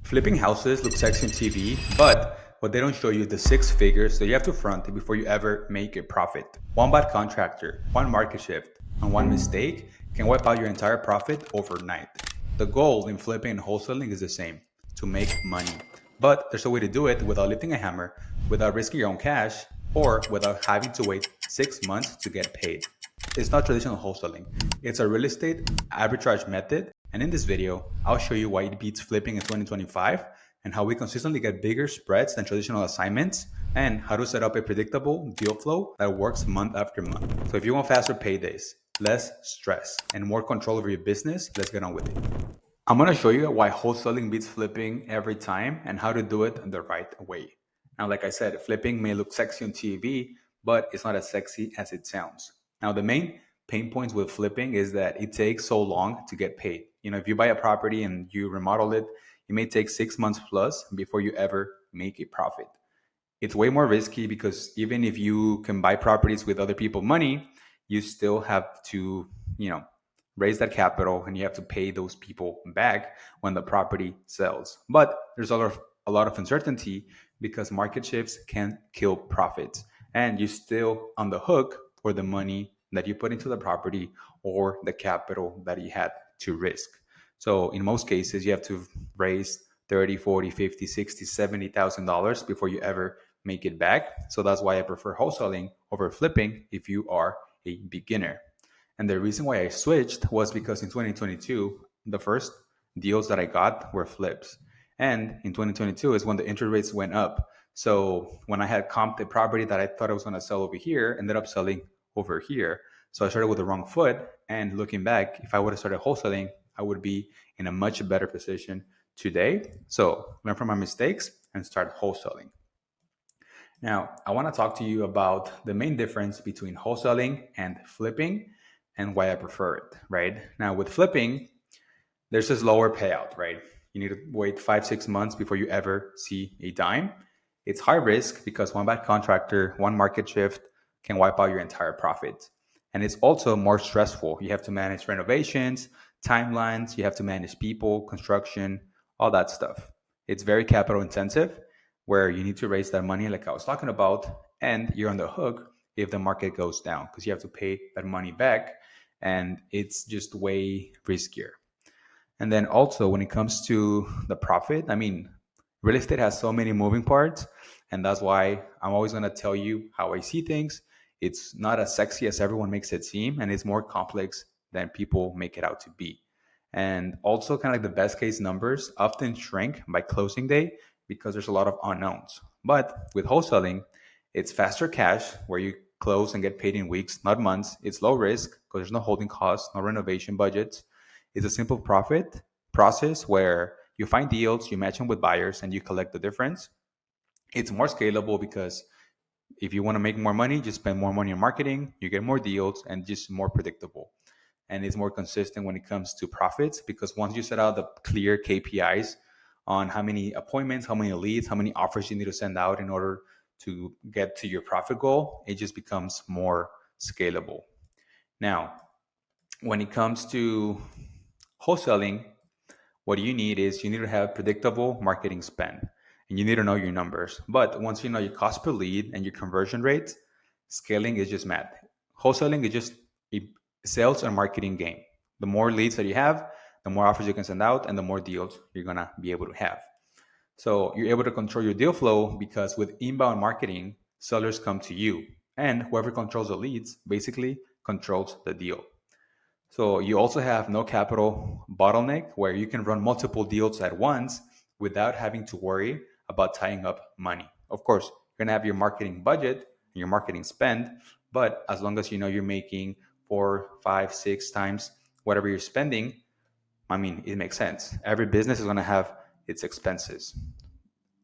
Flipping houses look sexy on TV, but what they don't show you is the six figures that you have to front before you ever make a profit. One bad contractor, one market shift, and one mistake can wipe out your entire profit overnight. The goal in flipping and wholesaling is the same, to make money. But there's a way to do it without lifting a hammer, without risking your own cash, or without having to wait 6 months to get paid. It's not traditional wholesaling. It's a real estate arbitrage method. And in this video, I'll show you why it beats flipping in 2025 and how we consistently get bigger spreads than traditional assignments and how to set up a predictable deal flow that works month after month. So if you want faster paydays, less stress, and more control over your business, let's get on with it. I'm going to show you why wholesaling beats flipping every time and how to do it the right way. Now, like I said, flipping may look sexy on TV, but it's not as sexy as it sounds. Now, the main pain points with flipping is that it takes so long to get paid. If you buy a property and you remodel it, it may take 6 months plus before you ever make a profit. It's way more risky because even if you can buy properties with other people's money, you still have to, raise that capital and you have to pay those people back when the property sells. But there's a lot of uncertainty because market shifts can kill profits and you're still on the hook for the money that you put into the property or the capital that you had to risk. So in most cases, you have to raise 30, 40, 50, 60, $70,000 before you ever make it back. So that's why I prefer wholesaling over flipping if you are a beginner. And the reason why I switched was because in 2022, the first deals that I got were flips. And in 2022 is when the interest rates went up. So when I had comped a property that I thought I was going to sell over here, ended up selling over here. So I started with the wrong foot. And looking back, if I would have started wholesaling, I would be in a much better position today. So learn from my mistakes and start wholesaling. Now, I want to talk to you about the main difference between wholesaling and flipping and why I prefer it, right? Now, with flipping, there's this lower payout, right? You need to wait 5, 6 months before you ever see a dime. It's high risk because one bad contractor, one market shift can wipe out your entire profit. And it's also more stressful. You have to manage renovations, timelines, you have to manage people, construction, all that stuff. It's very capital intensive where you need to raise that money, like I was talking about, and you're on the hook if the market goes down because you have to pay that money back and it's just way riskier. And then also when it comes to the profit, real estate has so many moving parts. And that's why I'm always going to tell you how I see things. It's not as sexy as everyone makes it seem, and it's more complex than people make it out to be. And also, kind of like the best case numbers often shrink by closing day because there's a lot of unknowns. But with wholesaling, it's faster cash where you close and get paid in weeks, not months. It's low risk because there's no holding costs, no renovation budgets. It's a simple profit process where you find deals, you match them with buyers, and you collect the difference. It's more scalable because if you want to make more money, just spend more money on marketing, you get more deals, and just more predictable. And it's more consistent when it comes to profits because once you set out the clear KPIs on how many appointments, how many leads, how many offers you need to send out in order to get to your profit goal, it just becomes more scalable. Now, when it comes to wholesaling, what you need is you need to have predictable marketing spend and you need to know your numbers. But once you know your cost per lead and your conversion rates, scaling is just math. Wholesaling is just a sales and marketing game. The more leads that you have, the more offers you can send out and the more deals you're going to be able to have. So you're able to control your deal flow because with inbound marketing, sellers come to you and whoever controls the leads basically controls the deal. So you also have no capital bottleneck where you can run multiple deals at once without having to worry about tying up money. Of course, you're going to have your marketing budget and your marketing spend, but as long as you know you're making 4, 5, 6 times whatever you're spending, it makes sense. Every business is going to have its expenses.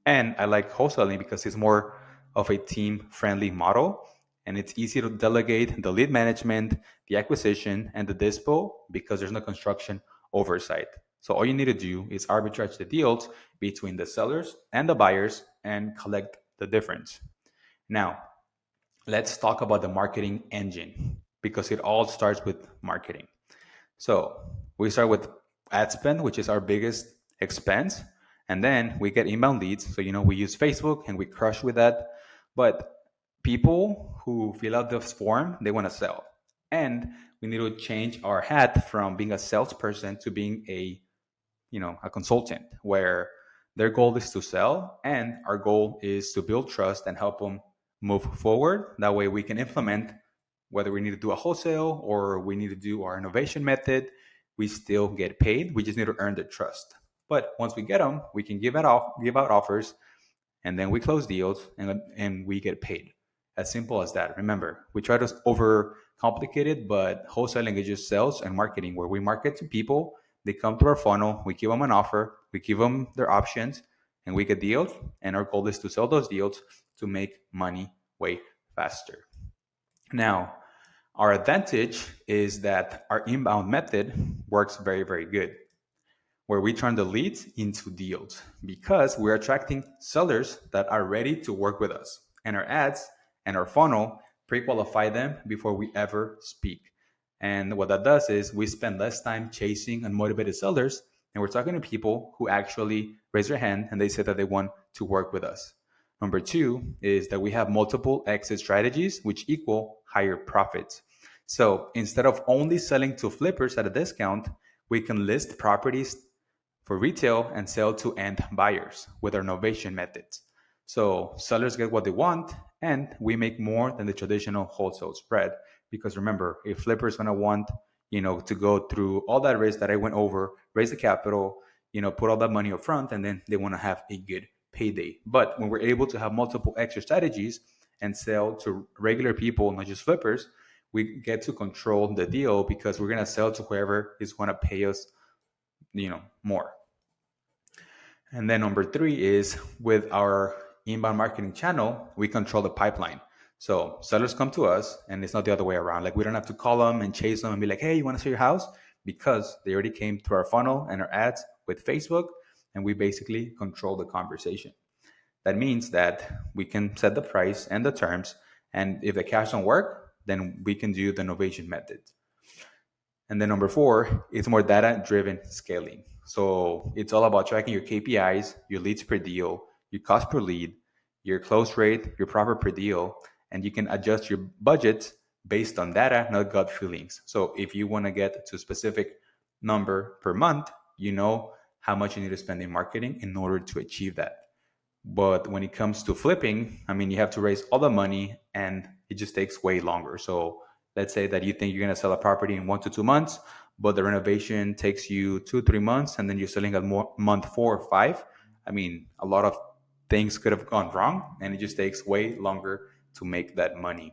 And I like wholesaling because it's more of a team friendly model and it's easy to delegate the lead management, the acquisition, and the dispo because there's no construction oversight. So all you need to do is arbitrage the deals between the sellers and the buyers and collect the difference. Now, let's talk about the marketing engine because it all starts with marketing. So we start with ad spend, which is our biggest expense. And then we get inbound leads. So, we use Facebook and we crush with that. But people who fill out this form, they want to sell. And we need to change our hat from being a salesperson to being a consultant where their goal is to sell and our goal is to build trust and help them move forward. That way we can implement whether we need to do a wholesale or we need to do our innovation method. We still get paid. We just need to earn their trust. But once we get them, we can give out offers, and then we close deals and we get paid. As simple as that. Remember, we try to overcomplicate it, but wholesaling is just sales and marketing where we market to people. They come to our funnel, we give them an offer, we give them their options, and we get deals. And our goal is to sell those deals to make money way faster. Now, our advantage is that our inbound method works very, very good, where we turn the leads into deals because we're attracting sellers that are ready to work with us. And our ads and our funnel pre-qualify them before we ever speak. And what that does is we spend less time chasing unmotivated sellers and we're talking to people who actually raise their hand and they say that they want to work with us. Number two is that we have multiple exit strategies which equal higher profits. So instead of only selling to flippers at a discount, we can list properties for retail and sell to end buyers with our innovation methods. So sellers get what they want and we make more than the traditional wholesale spread. Because remember, a flipper is going to want, to go through all that risk that I went over, raise the capital, put all that money up front, and then they want to have a good payday. But when we're able to have multiple extra strategies and sell to regular people, not just flippers, we get to control the deal because we're going to sell to whoever is going to pay us more. And then number three is with our inbound marketing channel, we control the pipeline. So sellers come to us and it's not the other way around. Like we don't have to call them and chase them and be like, hey, you want to sell your house? Because they already came through our funnel and our ads with Facebook and we basically control the conversation. That means that we can set the price and the terms. And if the cash don't work, then we can do the innovation method. And then number four, it's more data-driven scaling. So it's all about tracking your KPIs, your leads per deal, your cost per lead, your close rate, your profit per deal, and you can adjust your budget based on data, not gut feelings. So if you want to get to a specific number per month, you know how much you need to spend in marketing in order to achieve that. But when it comes to flipping, you have to raise all the money and it just takes way longer. So let's say that you think you're going to sell a property in 1 to 2 months, but the renovation takes you 2 3 months and then you're selling at month 4 or 5. A lot of things could have gone wrong and it just takes way longer to make that money.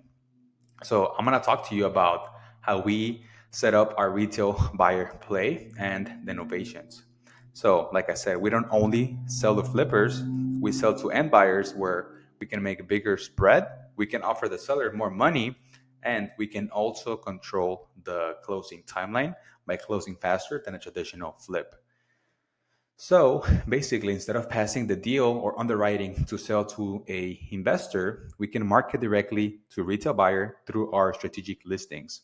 So I'm going to talk to you about how we set up our retail buyer play and the innovations. So like I said, we don't only sell to flippers, we sell to end buyers where we can make a bigger spread, we can offer the seller more money, and we can also control the closing timeline by closing faster than a traditional flip. So basically, instead of passing the deal or underwriting to sell to a investor, we can market directly to a retail buyer through our strategic listings.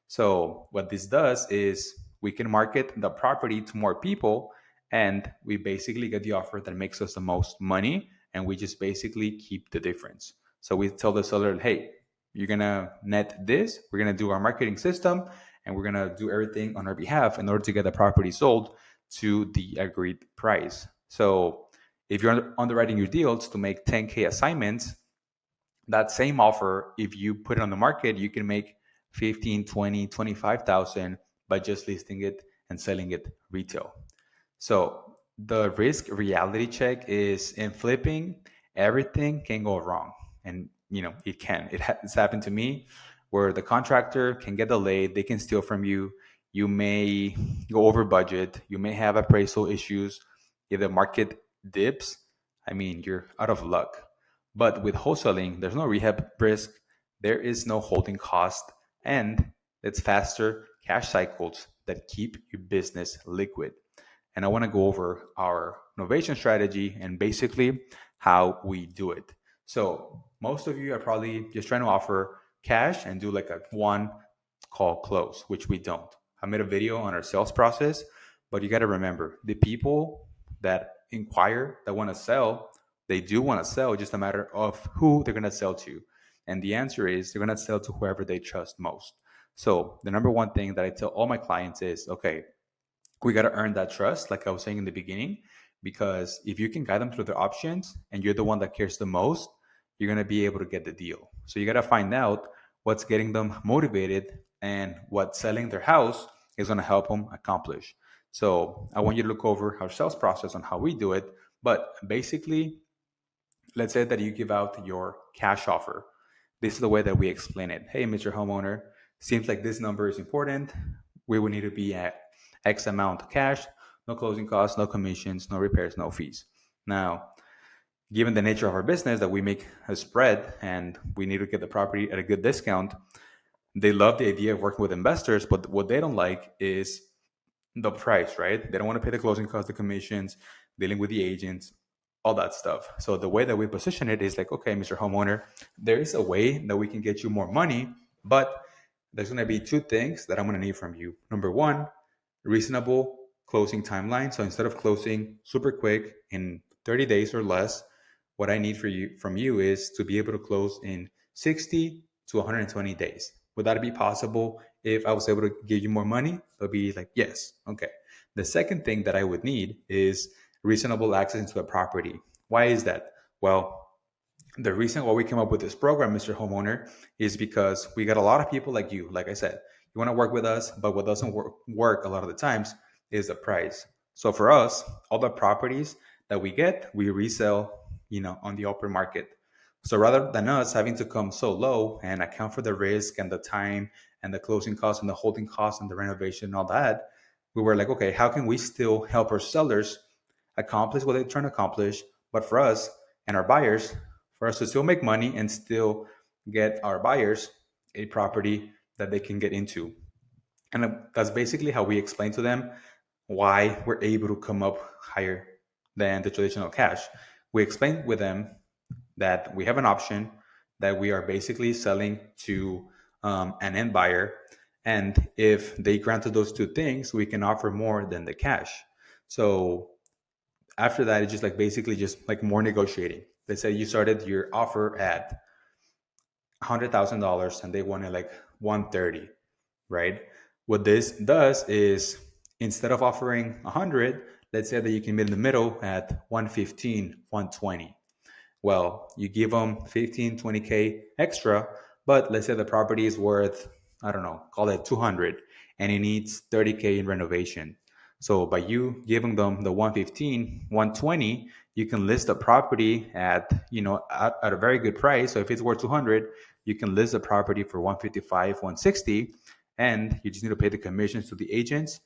So what this does is we can market the property to more people and we basically get the offer that makes us the most money and we just basically keep the difference. So we tell the seller, hey, you're going to net this, we're going to do our marketing system, and we're going to do everything on our behalf in order to get the property sold to the agreed price. So if you're underwriting your deals to make 10K assignments, that same offer, if you put it on the market, you can make 15, 20, 25,000 by just listing it and selling it retail. So the risk reality check is in flipping, everything can go wrong. And it can. It's happened to me where the contractor can get delayed, they can steal from you. You may go over budget. You may have appraisal issues. If the market dips, you're out of luck. But with wholesaling, there's no rehab risk. There is no holding cost. And it's faster cash cycles that keep your business liquid. And I want to go over our innovation strategy and basically how we do it. So most of you are probably just trying to offer cash and do like a one call close, which we don't. I made a video on our sales process, but you got to remember the people that inquire that want to sell, they do want to sell, just a matter of who they're going to sell to. And the answer is they're going to sell to whoever they trust most. So the number one thing that I tell all my clients is, okay, we got to earn that trust, like I was saying in the beginning, because if you can guide them through their options and you're the one that cares the most, you're going to be able to get the deal. So you got to find out what's getting them motivated and what selling their house is going to help them accomplish. So I want you to look over our sales process on how we do it. But basically, let's say that you give out your cash offer. This is the way that we explain it. Hey, Mr. Homeowner, seems like this number is important. We will need to be at X amount of cash, no closing costs, no commissions, no repairs, no fees. Now, given the nature of our business that we make a spread and we need to get the property at a good discount, they love the idea of working with investors, but what they don't like is the price, right? They don't want to pay the closing costs, the commissions, dealing with the agents, all that stuff. So the way that we position it is like, okay, Mr. Homeowner, there is a way that we can get you more money, but there's going to be two things that I'm going to need from you. Number one, reasonable closing timeline. So instead of closing super quick in 30 days or less, what I need from you is to be able to close in 60 to 120 days. Would that be possible if I was able to give you more money? They'll be like, yes. Okay. The second thing that I would need is reasonable access into the property. Why is that? Well, the reason why we came up with this program, Mr. Homeowner, is because we got a lot of people like you. Like I said, you want to work with us, but what doesn't work a lot of the times is the price. So for us, all the properties that we get, we resell, on the open market. So rather than us having to come so low and account for the risk and the time and the closing costs and the holding costs and the renovation and all that, we were like, okay, how can we still help our sellers accomplish what they're trying to accomplish, but for us and our buyers, for us to still make money and still get our buyers a property that they can get into. And that's basically how we explain to them why we're able to come up higher than the traditional cash. We explain with them that we have an option, that we are basically selling to an end buyer. And if they granted those two things, we can offer more than the cash. So after that, it's just like basically just like more negotiating. Let's say you started your offer at $100,000 and they wanted like 130, right? What this does is instead of offering 100, let's say that you can meet in the middle at 115, 120. Well, you give them 15, 20K extra, but let's say the property is worth, I don't know, call it 200 and it needs 30K in renovation. So by you giving them the 115, 120, you can list the property at, at a very good price. So if it's worth 200, you can list the property for 155, 160, and you just need to pay the commissions to the agents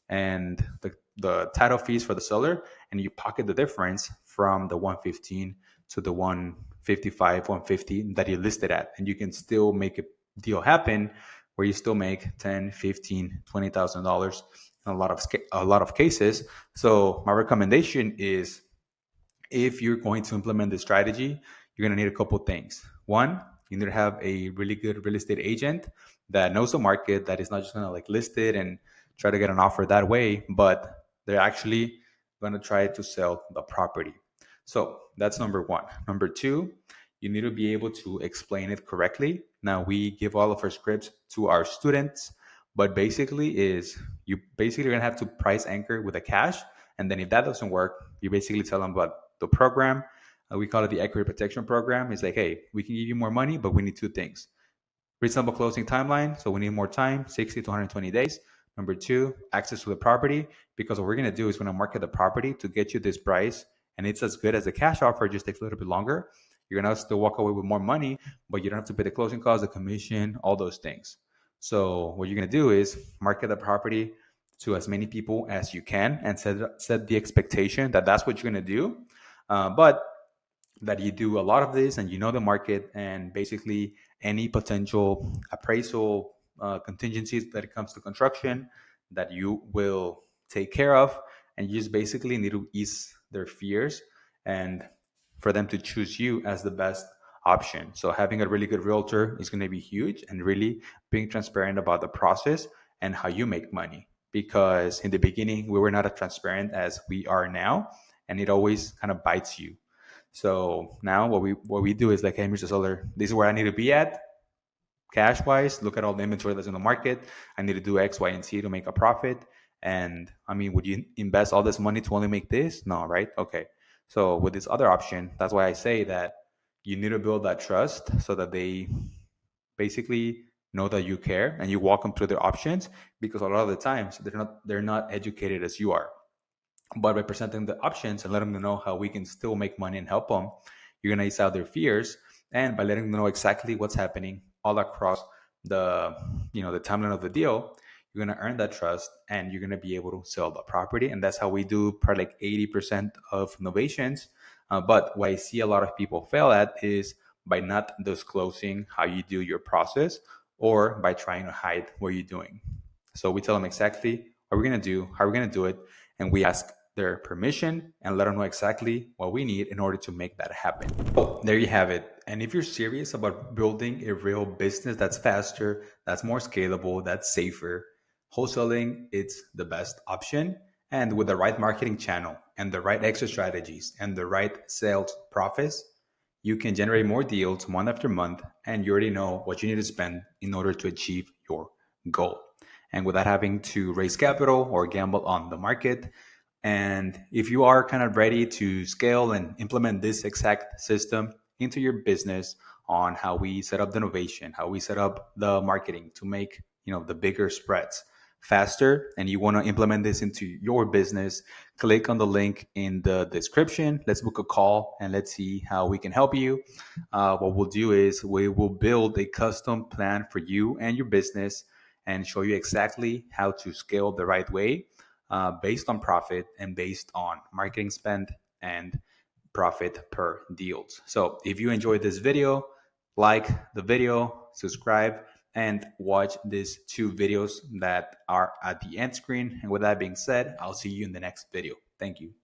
and the title fees for the seller, and you pocket the difference from the 115 to the 155, 150 that you listed at. And you can still make a deal happen where you still make 10, 15, $20,000 in a lot of cases. So my recommendation is, if you're going to implement this strategy, you're going to need a couple things. One, you need to have a really good real estate agent that knows the market, that is not just going to like list it and try to get an offer that way, but they're actually going to try to sell the property. So that's number one. Number two, you need to be able to explain it correctly. Now, we give all of our scripts to our students, but basically is you basically are going to have to price anchor with a cash. And then if that doesn't work, you basically tell them about the program. We call it the equity protection program. It's like, hey, we can give you more money, but we need two things: reasonable closing timeline. So we need more time, 60 to 120 days. Number two, access to the property, because what we're going to do is we're going to market the property to get you this price. And it's as good as a cash offer, it just takes a little bit longer. You're going to still walk away with more money, but you don't have to pay the closing costs, the commission, all those things. So what you're going to do is market the property to as many people as you can and set the expectation that that's what you're going to do. But that you do a lot of this and you know the market, and basically any potential appraisal contingencies that it comes to construction that you will take care of, and you just basically need to ease their fears and for them to choose you as the best option. So having a really good realtor is going to be huge, and really being transparent about the process and how you make money, because in the beginning we were not as transparent as we are now, and it always kind of bites you. So now what we do is like, hey, Mr. Seller, this is where I need to be at cash wise. Look at all the inventory that's in the market. I need to do X, Y, and Z to make a profit. And I mean, would you invest all this money to only make this? No, right? Okay. So with this other option, that's why I say that you need to build that trust so that they basically know that you care and you walk them through their options, because a lot of the times they're not educated as you are. But by presenting the options and letting them know how we can still make money and help them, you're going to ease out their fears. And by letting them know exactly what's happening all across the the timeline of the deal, you're going to earn that trust and you're going to be able to sell the property. And that's how we do probably like 80% of innovations. But what I see a lot of people fail at is by not disclosing how you do your process, or by trying to hide what you're doing. So we tell them exactly what we're going to do, how we're going to do it, and we ask their permission and let them know exactly what we need in order to make that happen. So there you have it. And if you're serious about building a real business that's faster, that's more scalable, that's safer, wholesaling it's the best option. And with the right marketing channel and the right exit strategies and the right sales process, you can generate more deals month after month, and you already know what you need to spend in order to achieve your goal. And without having to raise capital or gamble on the market. And if you are kind of ready to scale and implement this exact system into your business, on how we set up the innovation, how we set up the marketing to make, the bigger spreads faster, and you want to implement this into your business, click on the link in the description. Let's book a call and let's see how we can help you. What we'll do is we will build a custom plan for you and your business and show you exactly how to scale the right way, based on profit and based on marketing spend and profit per deals. So if you enjoyed this video, like the video, subscribe, and watch these two videos that are at the end screen. And with that being said, I'll see you in the next video. Thank you.